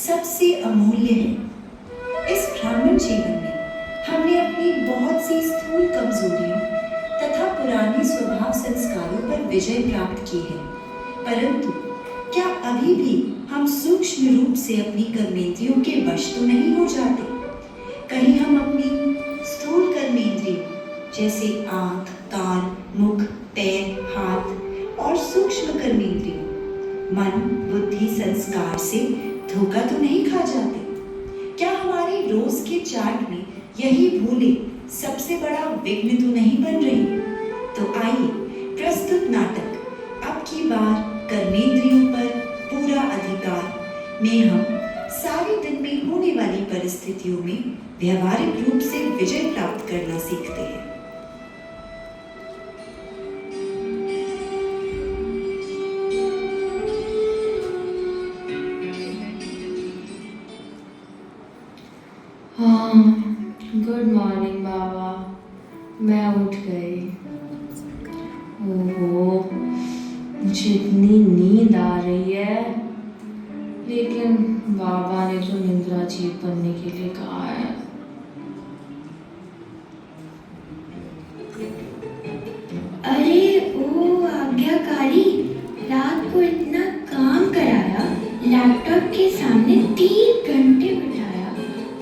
सबसे अमूल्य है। इस ब्राह्मण जीवन में हमने अपनी बहुत सी स्थूल कमजोरियों तथा पुराने स्वभाव संस्कारों पर विजय प्राप्त की है, परंतु क्या अभी भी हम सूक्ष्म रूप से अपनी कर्मेंद्रियों के वश तो नहीं हो जाते? कहीं हम अपनी स्थूल कर्मेंद्रियों जैसे आंख, कान, मुख, पैर, हाथ और सूक्ष्म कर्मेंद्रियों मन, बुद्धि, संस्कार से धोखा तो नहीं खा जाते? क्या हमारे रोज के चार्ट में यही भूलें सबसे बड़ा विघ्न तो नहीं बन रही? तो आइए प्रस्तुत नाटक अब की बार कर्मेंद्रियों पर पूरा अधिकार में हम सारे दिन में होने वाली परिस्थितियों में व्यवहारिक रूप से विजय प्राप्त करना सीखते हैं। हाँ, गुड मॉर्निंग बाबा। मैं उठ गई। ओहो, मुझे इतनी नींद आ रही है, लेकिन बाबा ने तो निद्रा जीत बनने के लिए कहा है। अरे ओ आज्ञाकारी, रात को इतना काम कराया, लैपटॉप के सामने 3 घंटे बिठाया।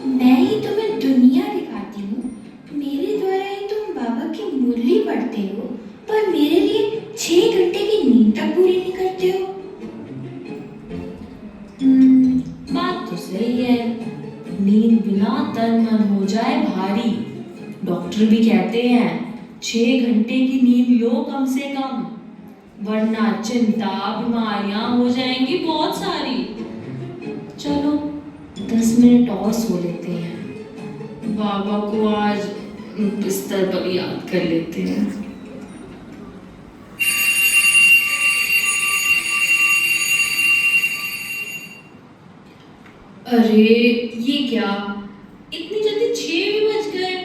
मैं ही तुम्हें दुनिया दिखाती हूँ, मेरे द्वारा ही तुम बाबा की मुरली पढ़ते हो, पर मेरे लिए 6 घंटे की नींद तक पूरी नहीं करते हो। बात तो सही है। नींद बिना तन मन हो जाए भारी। डॉक्टर भी कहते हैं 6 घंटे की नींद लो कम से कम, वरना चिंता बीमारियां हो जाएंगी बहुत सारी। चलो 10 मिनट और सो लेते हैं। बाबा को आज बिस्तर पर याद कर लेते हैं। अरे ये क्या, इतनी जल्दी 6 भी बज गए।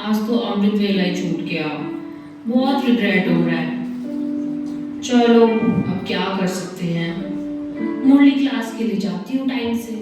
आज तो अमृत वेला ही छूट गया। बहुत रिग्रेट हो रहा है। चलो अब क्या कर सकते हैं, मुरली क्लास के लिए जाती हूँ टाइम से।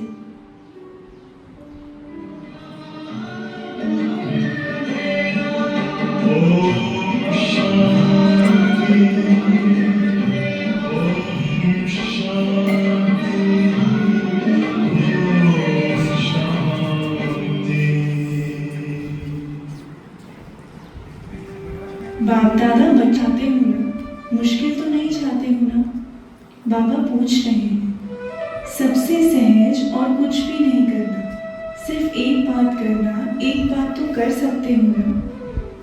बाप दादा बचाते हो ना, मुश्किल तो नहीं चाहते हो ना? बाबा पूछ रहे हैं। सबसे सहज और कुछ भी नहीं करना, सिर्फ एक बात करना। एक बात तो कर सकते हो ना?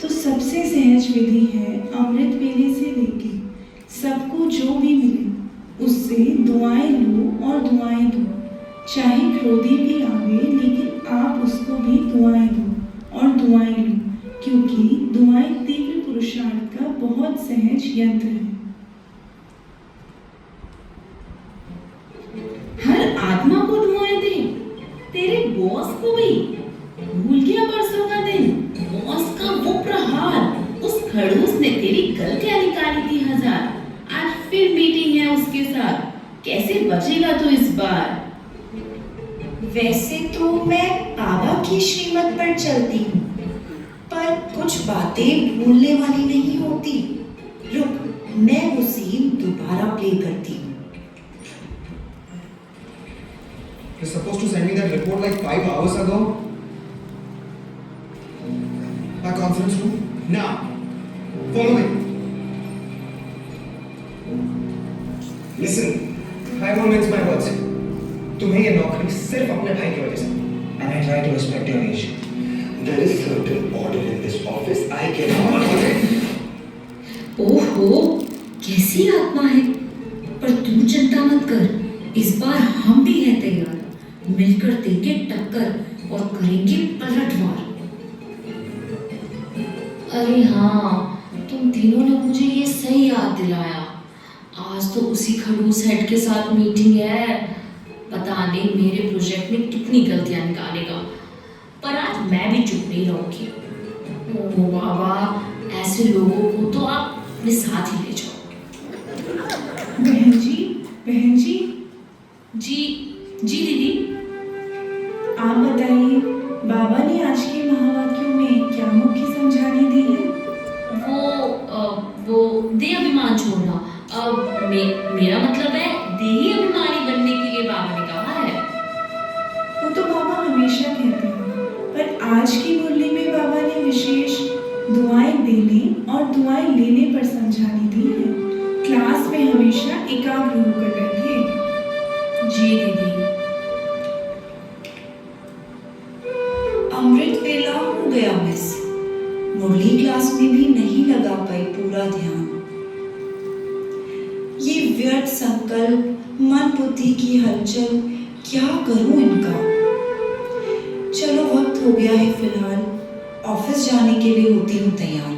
तो सबसे सहज विधि है अमृत वेले से लेके सबको जो भी मिले उससे दुआएं लो और दुआएं दो। चाहे क्रोधी भी आवे, लेकिन आप उसको भी दुआएं दो और दुआएं लो, क्योंकि दुआएं तीव्र पुरुषार्थ का बहुत सहज यंत्र है। हर आत्मा को दुआएं दे, तेरे बॉस को भी। भूल गया परसों का दिन, बॉस का वो प्रहार, उस खड़ूस ने तेरी गलतियां निकाली थी 1000। आज फिर मीटिंग है उसके साथ, कैसे बचेगा तू इस बार? वैसे तो मैं बाबा की श्रीमत पर चलती हूँ, पर कुछ बातें भूलने वाली नहीं होती। रुक, मैं वो सीन दोबारा प्ले करती हूँ। You're supposed to send me that report like 5 hours ago. My conference room now. Follow me. Listen, I won't mince my words. तुम्हें ये नौकरी सिर्फ अपने भाई की वजह से। And I try to respect your age. There is certain order in this office. I cannot. ओहो, कैसी आत्मा है। पर तू चिंता मत कर, इस बार हम भी हैं तैयार। मिलकर देंगे टक्कर और करेंगे पलटवार। अरे हाँ, तुम तीनों ने मुझे ये सही याद दिलाया। आज तो उसी खड़ूस हेड के साथ मीटिंग है। पता नहीं मेरे प्रोजेक्ट में कितनी गलतियां निकालेगा, पर आज मैं भी चुप नहीं रहूंगी। ओ बाबा, ऐसे लोगों को तो आप अपने साथ ही ले जाओ। बहन जी, जी दीदी। आप बताइए, बाबा ने आज के महावाक्यों में क्या मुख्य समझाने दी है? वो देह अभिमान छोड़ना। मेरा मतलब है देही अभिमानी बनने के लिए बाबा ने कहा है। वो तो बाबा हमेशा कहते हैं, पर आज की मुरली में बाबा ने विशेष दुआएं देने और दुआएं लेने पर समझाने दी है। क्लास में हमेशा एकाग्र होकर बैठिए। जी दीदी। अमृत वेला हो गया मिस। मुरली क्लास में भी नहीं लगा पाई पूरा ध्यान। ये व्यर्थ संकल्प, मन बुद्धि की हलचल, क्या करूं इनका। चलो वक्त हो गया है फिलहाल, ऑफिस जाने के लिए होती हूँ तैयार।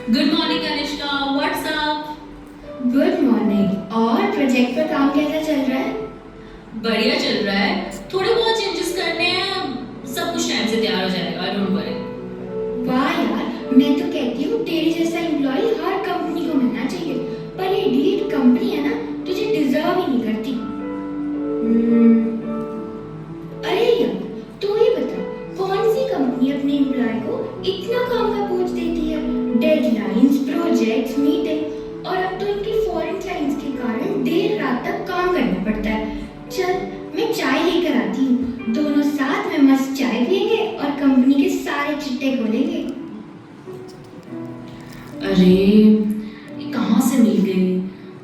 Good morning Kanishka, what's up? Good morning. और प्रोजेक्ट पर काम कैसा चल रहा है? बढ़िया चल रहा है। थोड़े बहुत चेंजेस करने हैं, सब कुछ टाइम से तैयार हो जाएगा, डोंट वरी। वाह यार, मैं तो कहती हूँ तेरे जैसा एम्प्लॉय हर कंपनी को मिलना चाहिए, पर ये डीट कंपनी है ना, तुझे डिजर्व ही नहीं करती। अरे यार, तू ही बता, कौन सी कंपनी अपने एम्प्लॉय को इतना काम का बोझ देती है? डेडलाइंस, प्रोजेक्ट्स, मीटिंग, और अब तो इनकी फॉरेन क्लाइंट्स के कारण देर रात तक काम करना पड़ता है। चल, मैं चाय लेकर आती हूँ, दोनों साथ में मस्त चाय पियेंगे और कंपनी के सारे चिट्टे खोलेंगे। अरे ये कहाँ से मिल गई?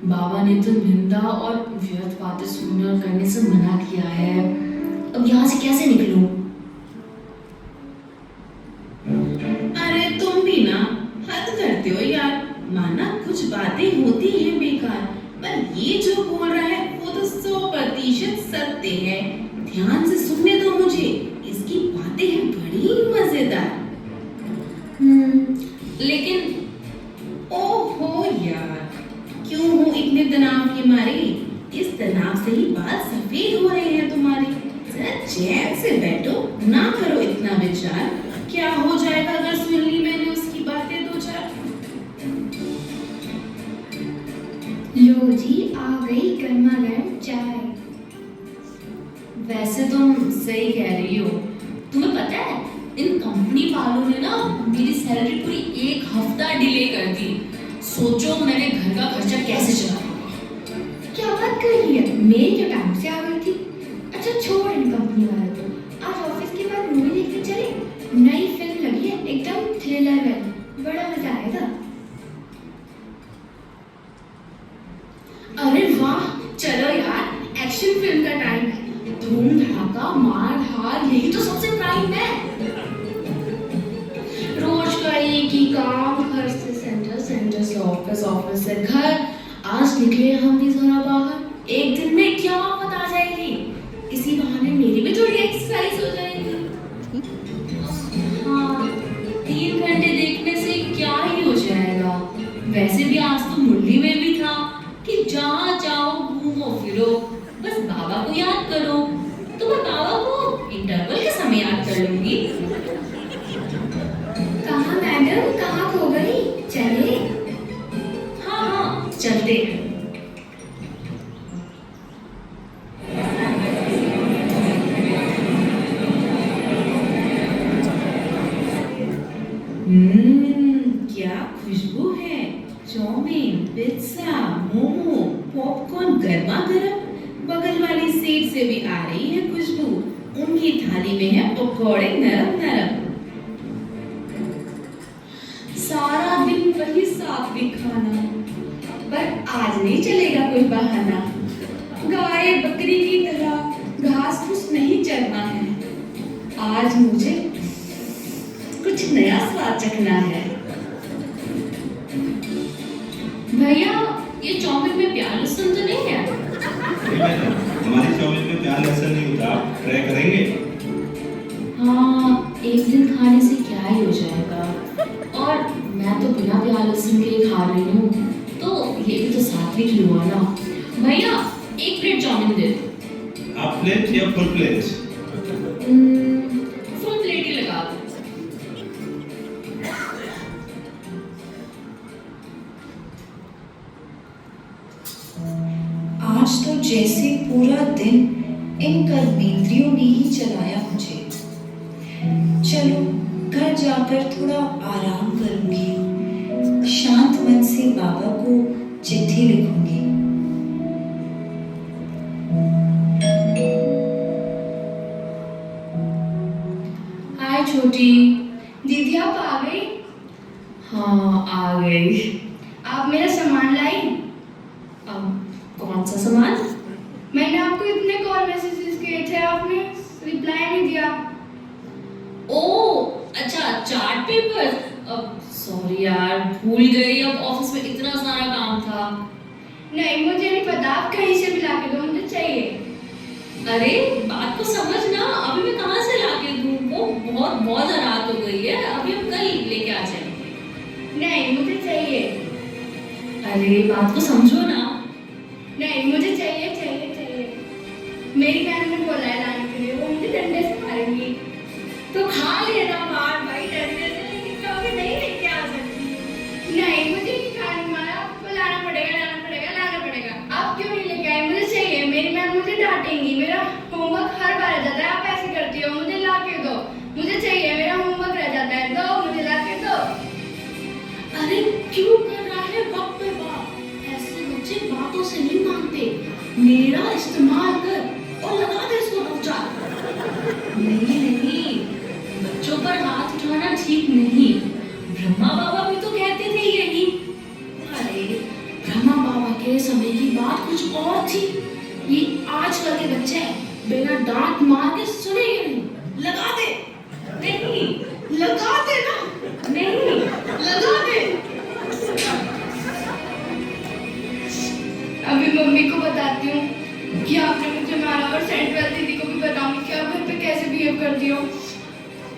बाबा ने तो निंदा और व्यर्थ बातें सुनने और करने से मना किया है। अब यहाँ से कैसे निकलूं? अरे तुम भी ना हद करते हो यार। माना कुछ बातें होती हैं बेकार, पर ये जो बोल रहा है वो तो 100% सत्य है। ध्यान से सुनने दो मुझे, इसकी बातें हैं बड़ी मजेदार। लेकिन ओहो यार, क्यों हो इतने तनाव के मारे? इस तनाव से ही बाल सफेद हो रहे हैं तुम्हारे। जरा चैन से बैठो, ना करो इतना विचार। क्या हो जाएगा अगर सुन ली मैंने उसकी बातें दो चार? लो जी, आ गई गर्मा गर्म चाय। वैसे तुम सही कह रही हो। तुम्हें पता है, इन कंपनी वालों ने ना मेरी सैलरी पूरी 1 हफ्ता डिले कर दी। सोचो मैंने घर का खर्चा कैसे चलाऊंगा। क्या बात कर रही है? मेरी तो टाइम से आ गई थी। अच्छा छोड़ इन कंपनी वालों को, आज ऑफिस के बाद मूवी देखने चले। नई फिल्म लगी है, एकदम थ्रिलर वाली, बड़ा मजा आएगा। अरे वाह, चलो यार, एक्शन फिल्म का टाइम है। धूम धड़ाका, मार धार, यही तो सबसे प्राइम है। रोज का एक ही काम, घर से सेंटर, सेंटर से ऑफिस, ऑफिस से घर। आज निकले हम भी जरा बाहर, एक दिन में क्या आफत आ जाएगी। इसी बहाने मेरी भी थोड़ी एक्सरसाइज हो जाएगी। हाँ, 3 घंटे देखने से क्या ही हो जाएगा। वैसे भी आज तो मुरली में भी था कि जहाँ जाओ घूमो फिरो, बस बाबा को याद करो। तो मैं बाबा को इंटरवल के समय याद कर लूंगी। कहाँ मैडम, कहाँ खो गई? चले। हाँ हाँ, चलते हैं। क्या खुशबू है। चाउमीन, पिज्जा, मोमो, पॉपकॉर्न गर्मा गर्म। बगल वाली सीट से भी आ रही है खुशबू। उनकी थाली में है पकौड़े नरम नरम। सारा दिन वही सात्विक खाना, पर आज नहीं चलेगा कोई बहाना। गाय बकरी की तरह घास फूस नहीं चरना है। आज मुझे कुछ नया स्वाद चखना है। भैया, ये चाउमीन में प्याज लहसुन तो नहीं है? हमारी चाउमीन में प्याज लहसुन नहीं होता, आप ट्राई करेंगे? हाँ, एक दिन खाने से क्या ही हो जाएगा। और मैं तो बिना प्याज लहसुन के ही खा रही हूँ, तो ये भी तो सात्विक ही हुआ ना। भैया, 1 प्लेट चाउमीन दे दो। हाफ प्लेट या फुल प्लेट? फुल प्लेट ही लगा दो। आप आज तो जैसे पूरा दिन इन कर्मेंद्रियों ने ही चलाया मुझे। चलो घर जाकर थोड़ा आराम करूंगी, शांत मन से बाबा को चिट्ठी लिखूंगी। हाय छोटी। दीदी आप आ गई? हाँ आ गई। आप मेरा सामान लाई? अब कौन सा सामान? मैंने आपको इतने कॉल मैसेजेस किए थे, आपने रिप्लाई नहीं दिया। ओ अच्छा, चार्ट पेपर। अब सॉरी यार, भूल गई। अब ऑफिस में इतना सारा काम था। नहीं मुझे नहीं पता, आप कहीं से भी ला के दो, मुझे चाहिए। अरे बात को समझना, अभी मैं कहाँ से लाके दूँ? वो बहुत ज्यादा रात हो गई है, अभी हम कल लेके आ जाएंगे। नहीं मुझे चाहिए। अरे बात को समझो ना। नहीं मुझे चाहिए चाहिए चाहिए। मेरी बहन ने बोला है लाने के लिए, वो मुझे डंडे से मारेंगी। तो खा लेना मार भाई डरने से, लेकिन कभी नहीं लेके आ सकती। नहीं मुझे नहीं खाने मारा, आपको लाना पड़ेगा लाना पड़ेगा लाना पड़ेगा। आप क्यों नहीं लेके आए? मुझे चाहिए। मेरी बहन मुझे डांटेंगी, मेरा होमवर्क हर बार रह जाता है। आप ऐसे करती हो, मुझे ला के दो, मुझे चाहिए। मेरा होमवर्क रह जाता है, दो मुझे ला के दो। अरे क्यों कर रहा है बाप पे बाप? ऐसे बच्चे बातों से नहीं मानते। मेरा इस्तेमाल कर और लगा दे इसको नौचार। नहीं, बच्चों पर हाथ उठाना ठीक नहीं। ब्रह्मा बाबा भी तो कहते थे यही। अरे ब्रह्मा बाबा के समय की बात कुछ और थी। ये आजकल के बच्चे बिना डांट मार के सुनेंगे नहीं। लगा दे। नहीं लगा दे ना। नहीं लगा दे। अभी मम्मी को बताती हूँ कि आपने मुझे मारा, और सेंट्रल दीदी को भी बताऊंगी कि आप घर पे कैसे बिहेव करती हो।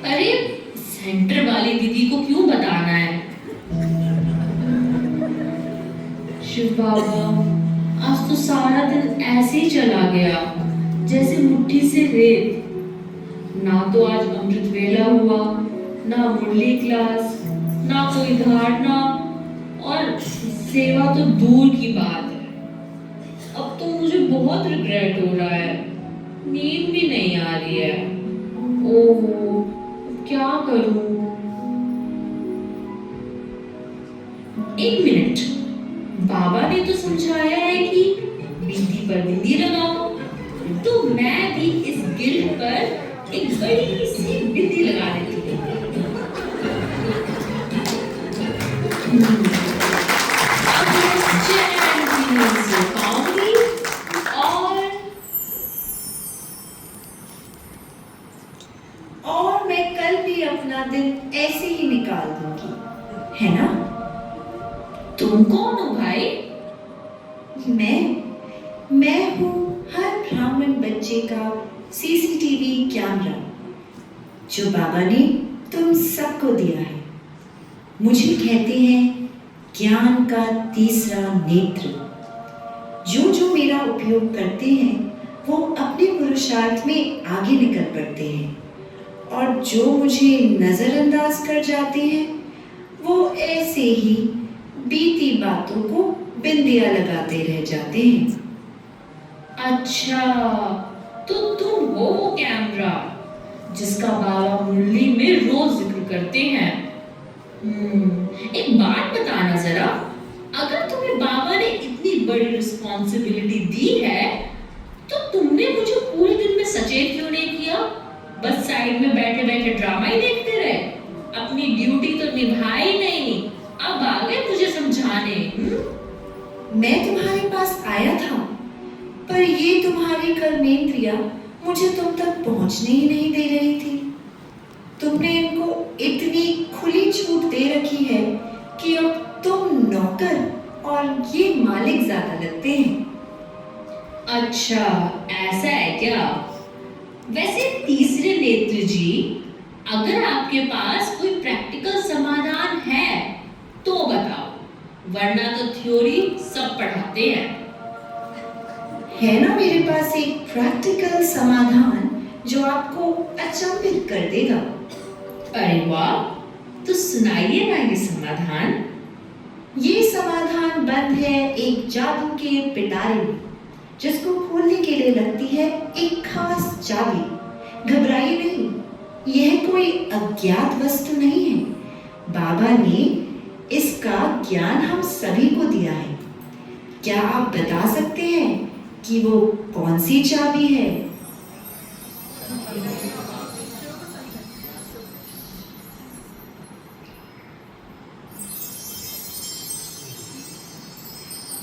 अरे सेंटर वाली दीदी को क्यों बताना है? शिव बाबा, आज तो सारा दिन ऐसे ही चला गया जैसे मुट्ठी से रेत। ना तो आज अमृत वेला हुआ, ना मुरली क्लास, ना कोई धारणा, और सेवा तो दूर की बात है। अब तो मुझे बहुत रिग्रेट हो रहा है, नींद भी नहीं आ रही है। ओहो क्या करूं? एक मिनट, बाबा ने तो समझाया है कि बिंदी पर बिंदी लगाओ, तो मैं भी इस गिल्ड पर एक बड़ी सी बिंदी लगा देती हूँ। अब मैं चैन से खाऊंगी और मैं कल भी अपना दिन ऐसे ही निकाल दूंगी, है ना? तुम कौन हो भाई? मैं हूँ हर ब्राह्मण बच्चे का सीसीटीवी कैमरा, जो बाबा ने तुम सबको दिया है। मुझे कहते हैं ज्ञान का तीसरा नेत्र। जो मेरा उपयोग करते हैं वो अपने पुरुषार्थ में आगे निकल पड़ते हैं, और जो मुझे नजरअंदाज कर जाते हैं वो ऐसे ही बीती बातों को बिंदिया लगाते रह जाते हैं। अच्छा, तो तुम हो वो कैमरा जिसका बाबा मुरली में रोज जिक्र करते हैं। एक बात बताना जरा, अगर तुम्हें बाबा ने इतनी बड़ी रिस्पॉन्सिबिलिटी दी है तो तुमने मुझे पूरे दिन में सचेत क्यों नहीं किया? बस साइड में बैठे बैठे ड्रामा ही देखते रहे, अपनी ड्यूटी तो निभाई नहीं। अब आ गए मुझे समझाने। मैं तुम्हारे पास आया था, पर ये तुम्हारी कर्मेंद्रियां मुझे तुम तक पहुंचने ही नहीं दे रही थी। तुमने इनको इतनी खुली छूट दे रखी है कि अब तुम नौकर और ये मालिक ज्यादा लगते हैं। अच्छा ऐसा है क्या? वैसे तीसरे नेत्र जी, अगर आपके पास कोई प्रैक्टिकल समाधान है तो बताओ, वरना तो थ्योरी सब पढ़ाते हैं। है ना मेरे पास एक प्रैक्टिकल समाधान जो आपको अचंभित कर देगा। अरे वाह, तो सुनाइए ना ये समाधान। ये समाधान बंद है एक जादू के पिटारे में, जिसको खोलने के लिए लगती है एक खास चाबी। घबराइए नहीं, यह कोई अज्ञात वस्तु नहीं है। बाबा ने इसका ज्ञान हम सभी को दिया है। क्या आप बता सकते हैं कि वो कौन सी चाबी है?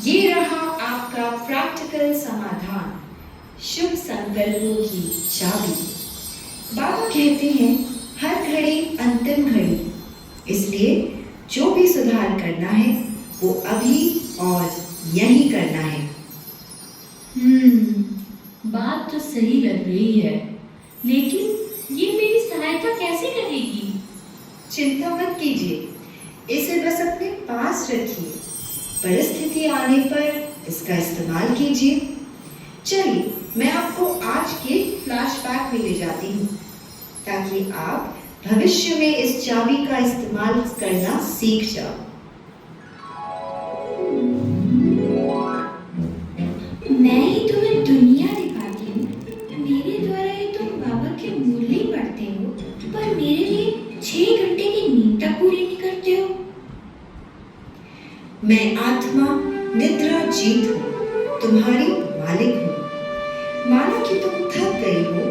ये रहा आपका प्रैक्टिकल समाधान, शुभ संकल्पों की चाबी। बाबा कहते हैं हर घड़ी अंतिम घड़ी, इसलिए जो भी सुधार करना है वो अभी और यही करना है। बात तो सही लग रही है, लेकिन ये मेरी सहायता कैसे करेगी? चिंता मत कीजिए, इसे बस अपने पास रखिए। परिस्थिति आने पर इसका इस्तेमाल कीजिए। चलिए, मैं आपको आज के फ्लैशबैक में ले जाती हूँ, ताकि आप भविष्य में इस चाबी का इस्तेमाल करना सीख जाओ। मैं ही तुम्हें दुनिया दिखाती हूँ। मेरे द्वारा ही तुम बाबा के मूल्य पढ़ते हो, पर मेरे लिए 6 घंटे की नींद तक पूरी नहीं करते हो। मैं आत्मा निद्रा जीत हूँ, तुम्हारी मालिक हूँ। मानो कि तुम थक गई हो,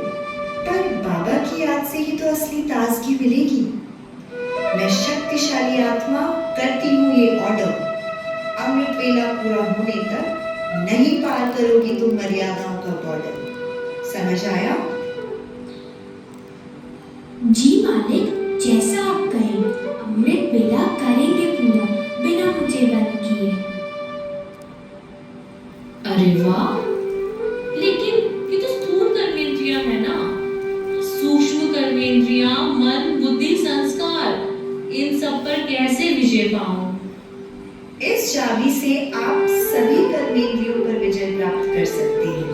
पर बाबा की याद से ही तो असली ताजगी मिलेगी। मैं शक्तिशाली आत्मा करती हूँ ये ऑर्डर, अमृत वेला पूरा होने तक नहीं पार करोगी तुम मर्यादाओं का बॉर्डर। समझ आया? जी मालिक, जैसा आप कहें, अमृत वेला करेंगे पूरा, बिना मुझे बंद किए। अरे वाह, लेकिन ये तो स्थूल कर्मेंद्रियां है ना। सूक्ष्म कर्मेंद्रियां, मन, बुद्धि, संस्कार, इन सब पर कैसे विजय पाऊं? इस चाबी से आप सभी कर्मेंद्रियों पर विजय प्राप्त कर सकते हैं।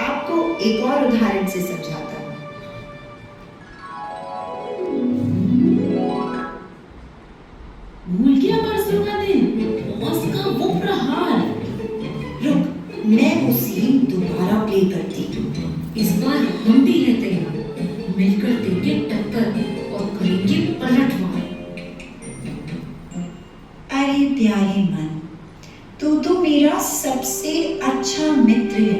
आपको एक और उदाहरण से समझाता हूँ। भूल गया परसों का दिन, बॉस का वो प्रहार। रुक, मैं वो सीन दोबारा प्ले करती हूँ। इस बार हम भी हैं तैयार, मिलकर देंगे टक्कर और करेंगे पलटवार। अरे प्यारे मन, तू तो मेरा सबसे अच्छा मित्र है।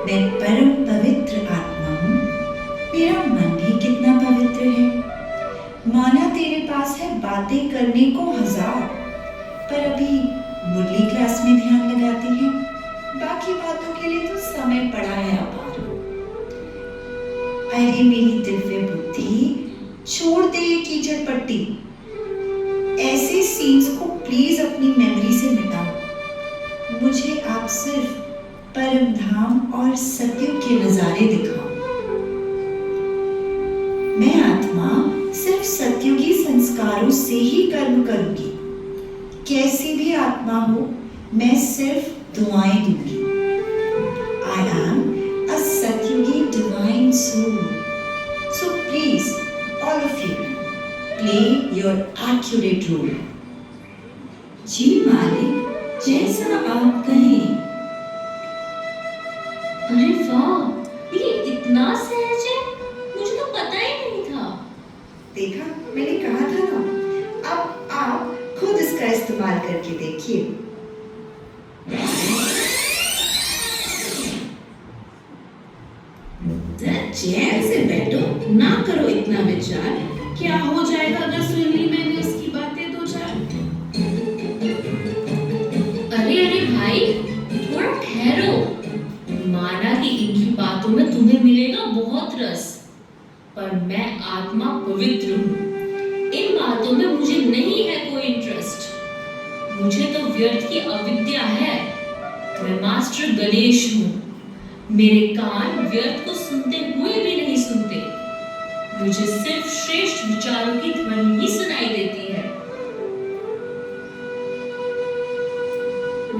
मैं परम पवित्र आत्मा हूँ। मेरा मन भी कितना पवित्र है। माना तेरे पास है बातें करने को 1000, पर अभी मुरली क्लास में ध्यान लगाती है। बाकी बातों के लिए तो समय पड़ा है अपार। अरे मेरी दिव्य बुद्धि, छोड़ दे ये कीचड़ पट्टी। ऐसे सीन्स को प्लीज अपनी मेमोरी से मिटाओ। मुझे आप सिर्फ परम धाम और सत्युग के नजारे दिखाओ। मैं आत्मा सिर्फ सत्युगी संस्कारों से ही कर्म करूंगी। कैसी भी आत्मा हो, मैं सिर्फ दुआएं दूंगी। I am a Satyugi divine soul. So please, all of you, play your accurate role. जी मालिक, जैसा आप कहें। अरे वाह, ये इतना सहज है, मुझे तो पता ही नहीं था। देखा, मैंने कहा था ना। अब आप खुद इसका इस्तेमाल करके देखिए। चैन से बैठो, ना करो इतना विचार। क्या हो जाएगा अगर सुन ली मैंने उसकी बातें दो चार? अरे अरे भाई, थोड़ा ठहरो। माना कि इनकी बातों में तुम्हें मिलेगा बहुत रस, पर मैं आत्मा पवित्र हूँ। इन बातों में मुझे नहीं है कोई इंटरेस्ट। मुझे तो व्यर्थ की अविद्या है। मैं मास्टर गणेश हूँ। मेरे कान व्यर्थ को सुनते हुए भी नहीं सुनते। मुझे सिर्फ श्रेष्ठ विचारों की ध्वनि ही सुनाई देती है।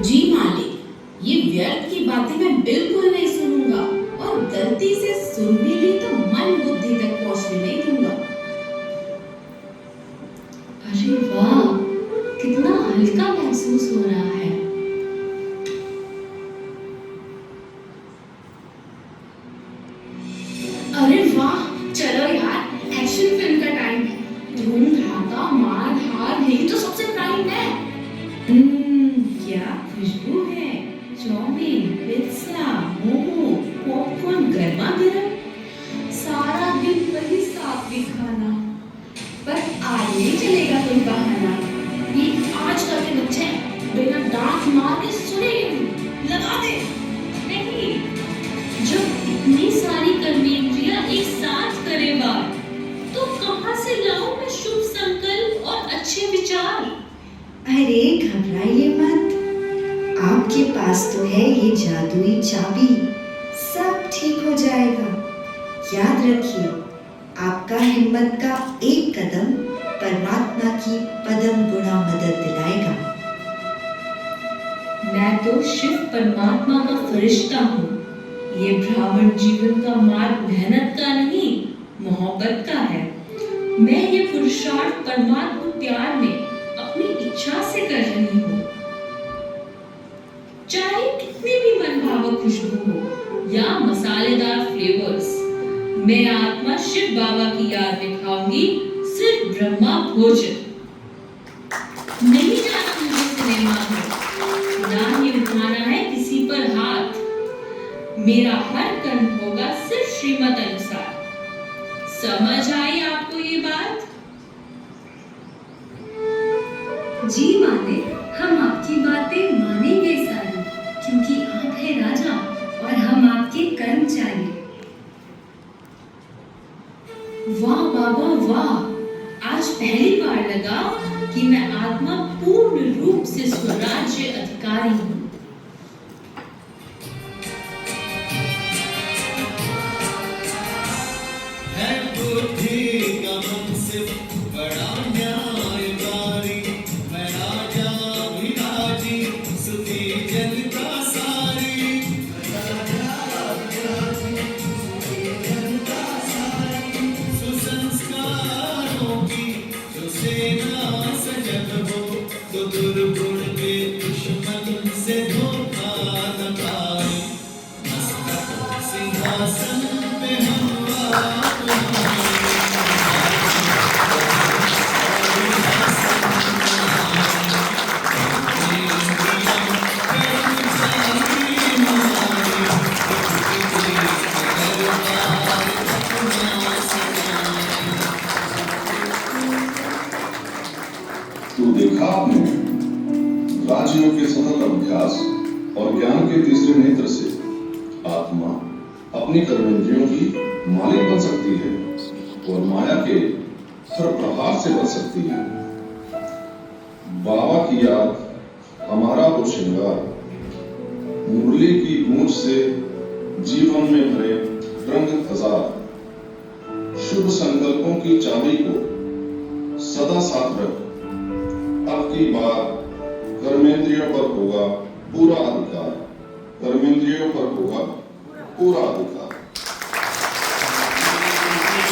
जी मालिक, ये व्यर्थ की बातें मैं बिल्कुल नहीं सुनूंगा, और गलती से सुन भी ली तो मन बुद्धि तक पहुंचने नहीं दूंगा। अरे वाह, कितना हल्का महसूस हो रहा है। चलो यार, एक्शन फिल्म का टाइम है। धूम धड़ाका मार धार यही तो सबसे प्राइम है। क्या खुशबू है। चाउमीन, पिज्जा, मोमो, पॉपकॉर्न गर्मा गर्म। सारा दिन वही सात्विक खाना। पर आज नहीं चलेगा कोई बहाना। ये आज का दिन अच्छा है, बिना डांट मार के सुनेंगे। लगा दे। नहीं, जब इतनी सारी कर्मेंद्रियां एक साथ करे बात, तो कहां से लाऊं मैं शुभ संकल्प और अच्छे विचार। अरे घबराइए मत, आपके पास तो है ये जादुई चाबी, सब ठीक हो जाएगा। याद रखिए, आपका हिम्मत का एक कदम परमात्मा की पदम गुणा मदद दिलाएगा। मैं तो शिव परमात्मा का फरिश्ता हूँ। ये ब्राह्मण जीवन का मार्ग मेहनत का नहीं, मोहब्बत का है। मैं ये पुरुषार्थ परमात्मा प्यार में अपनी इच्छा से कर रही हूँ। चाहे कितनी भी मनभावक खुशबू हो या मसालेदार फ्लेवर्स, मैं आत्मा शिव बाबा की याद में खाऊंगी सिर्फ ब्रह्मा भोजन। नहीं जाना मुझे सिनेमा में, ना ही उठाना है किसी पर हाथ। मेरा हर कर्म होगा सिर्फ श्रीमत अनुसार। समझ आई आपको ये बात? जी माने, हम आपकी बातें मानेंगे सारी, क्योंकि आप है राजा और हम आपके कर्मचारी। वाह बाबा वाह, आज पहली बार लगा कि मैं आत्मा पूर्ण रूप से स्वराज्य अधिकारी हूँ। तो देखा आपने, राजयोग के सतत अभ्यास और ज्ञान के तीसरे नेत्र से आत्मा अपनी कर्मेंद्रियों की मालिक बन सकती है और माया के हर प्रहार से बच सकती है। बाबा की याद हमारा वो श्रृंगार, मुरली की गूंज से जीवन में भरे रंग हजार, शुभ संकल्पों की चाबी को सदा साथ रख। अब की बार कर्मेंद्रियों पर होगा पूरा अधिकार, कर्मेंद्रियों पर होगा पूरा अधिकार।